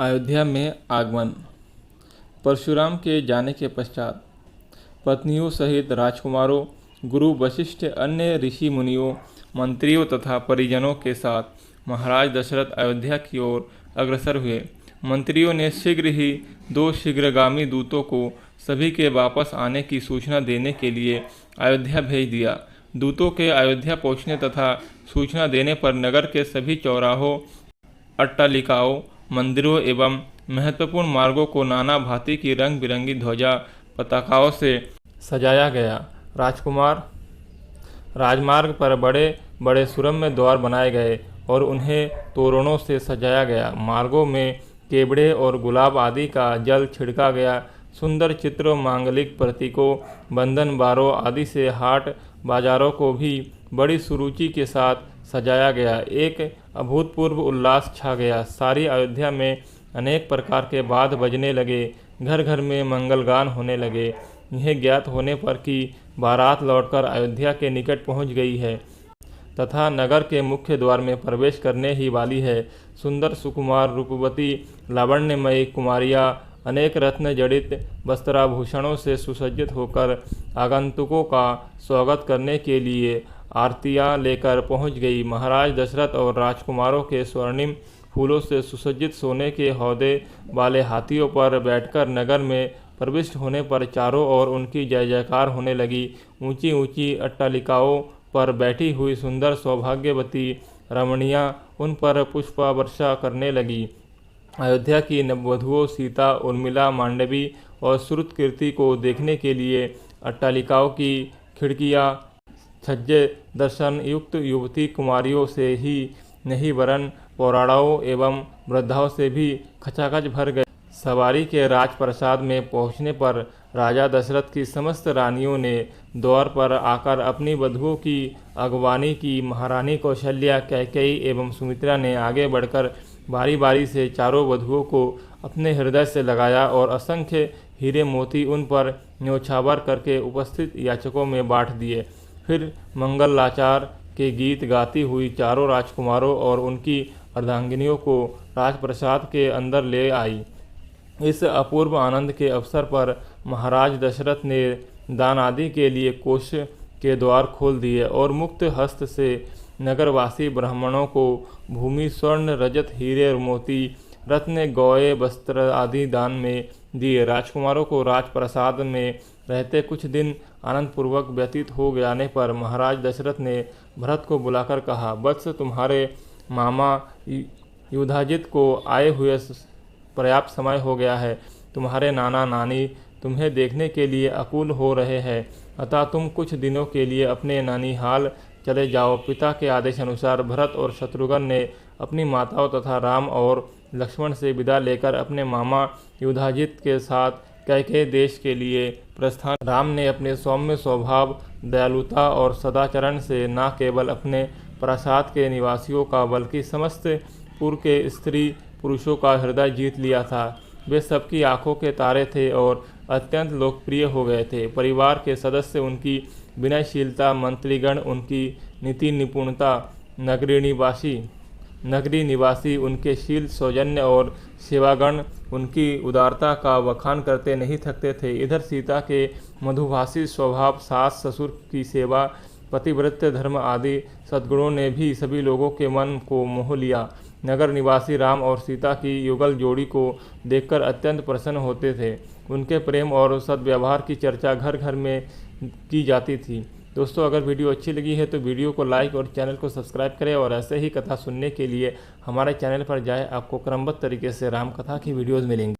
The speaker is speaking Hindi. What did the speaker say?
अयोध्या में आगमन। परशुराम के जाने के पश्चात पत्नियों सहित राजकुमारों, गुरु वशिष्ठ, अन्य ऋषि मुनियों, मंत्रियों तथा परिजनों के साथ महाराज दशरथ अयोध्या की ओर अग्रसर हुए। मंत्रियों ने शीघ्र ही 2 शीघ्रगामी दूतों को सभी के वापस आने की सूचना देने के लिए अयोध्या भेज दिया। दूतों के अयोध्या पहुंचने तथा सूचना देने पर नगर के सभी चौराहों, अट्टालिकाओं, मंदिरों एवं महत्वपूर्ण मार्गों को नाना भांति की रंग बिरंगी ध्वजा पताकाओं से सजाया गया। राजमार्ग पर बड़े बड़े सुरम्य द्वार बनाए गए और उन्हें तोरणों से सजाया गया। मार्गों में केवड़े और गुलाब आदि का जल छिड़का गया। सुंदर चित्रों, मांगलिक प्रतीकों, बंधन बारों आदि से हाट बाजारों को भी बड़ी सुरुचि के साथ सजाया गया। एक अभूतपूर्व उल्लास छा गया। सारी अयोध्या में अनेक प्रकार के वाद्य बजने लगे। घर घर में मंगलगान होने लगे। यह ज्ञात होने पर कि बारात लौटकर अयोध्या के निकट पहुंच गई है तथा नगर के मुख्य द्वार में प्रवेश करने ही वाली है, सुंदर सुकुमार रूपवती लावण्यमयी कुमारियाँ अनेक रत्न जड़ित वस्त्राभूषणों से सुसज्जित होकर आगंतुकों का स्वागत करने के लिए आरतियाँ लेकर पहुंच गई। महाराज दशरथ और राजकुमारों के स्वर्णिम फूलों से सुसज्जित सोने के हौदे वाले हाथियों पर बैठकर नगर में प्रविष्ट होने पर चारों ओर उनकी जय जयकार होने लगी। ऊंची ऊंची अट्टालिकाओं पर बैठी हुई सुंदर सौभाग्यवती रमणियाँ उन पर पुष्पवर्षा करने लगी। अयोध्या की नववधुओं सीता, उर्मिला, मांडवी और श्रुतकीर्ति को देखने के लिए अट्टालिकाओं की खिड़कियाँ छज्जे दर्शन युक्त युवती कुमारियों से ही नहीं वरन पौराड़ाओं एवं वृद्धाओं से भी खचाखच भर गए। सवारी के राजप्रसाद में पहुंचने पर राजा दशरथ की समस्त रानियों ने द्वार पर आकर अपनी वधुओं की अगवानी की। महारानी कौशल्या, कैकेयी एवं सुमित्रा ने आगे बढ़कर बारी बारी से चारों वधुओं को अपने हृदय से लगाया और असंख्य हीरे मोती उन पर न्योछावर करके उपस्थित याचकों में बांट दिए। फिर मंगलाचार के गीत गाती हुई चारों राजकुमारों और उनकी अर्धांगिनियों को राजप्रसाद के अंदर ले आई। इस अपूर्व आनंद के अवसर पर महाराज दशरथ ने दान आदि के लिए कोष के द्वार खोल दिए और मुक्त हस्त से नगरवासी ब्राह्मणों को भूमि, स्वर्ण, रजत, हीरे, मोती, रत्न, गौए, वस्त्र आदि दान में दिए। राजकुमारों को राजप्रसाद में रहते कुछ दिन आनंदपूर्वक व्यतीत हो जाने पर महाराज दशरथ ने भरत को बुलाकर कहा, वत्स, तुम्हारे मामा युधाजित को आए हुए पर्याप्त समय हो गया है। तुम्हारे नाना नानी तुम्हें देखने के लिए आकुल हो रहे हैं, अतः तुम कुछ दिनों के लिए अपने नानीहाल चले जाओ। पिता के आदेश अनुसार भरत और शत्रुघ्न ने अपनी माताओं तथा राम और लक्ष्मण से विदा लेकर अपने मामा युधाजित के साथ कैकेयी देश के लिए प्रस्थान। राम ने अपने सौम्य स्वभाव, दयालुता और सदाचरण से न केवल अपने प्रासाद के निवासियों का बल्कि समस्त पुर के स्त्री पुरुषों का हृदय जीत लिया था। वे सबकी आंखों के तारे थे और अत्यंत लोकप्रिय हो गए थे। परिवार के सदस्य उनकी विनयशीलता, मंत्रीगण उनकी नीति निपुणता, नगरी निवासी उनके शील, सौजन्य और सेवागण उनकी उदारता का बखान करते नहीं थकते थे। इधर सीता के मधुभाषी स्वभाव, सास ससुर की सेवा, पतिव्रत्य धर्म आदि सद्गुणों ने भी सभी लोगों के मन को मोह लिया। नगर निवासी राम और सीता की युगल जोड़ी को देखकर अत्यंत प्रसन्न होते थे। उनके प्रेम और सद्व्यवहार की चर्चा घर घर में की जाती थी। दोस्तों, अगर वीडियो अच्छी लगी है तो वीडियो को लाइक और चैनल को सब्सक्राइब करें और ऐसे ही कथा सुनने के लिए हमारे चैनल पर जाएं। आपको क्रमबद्ध तरीके से राम कथा की वीडियोज़ मिलेंगी।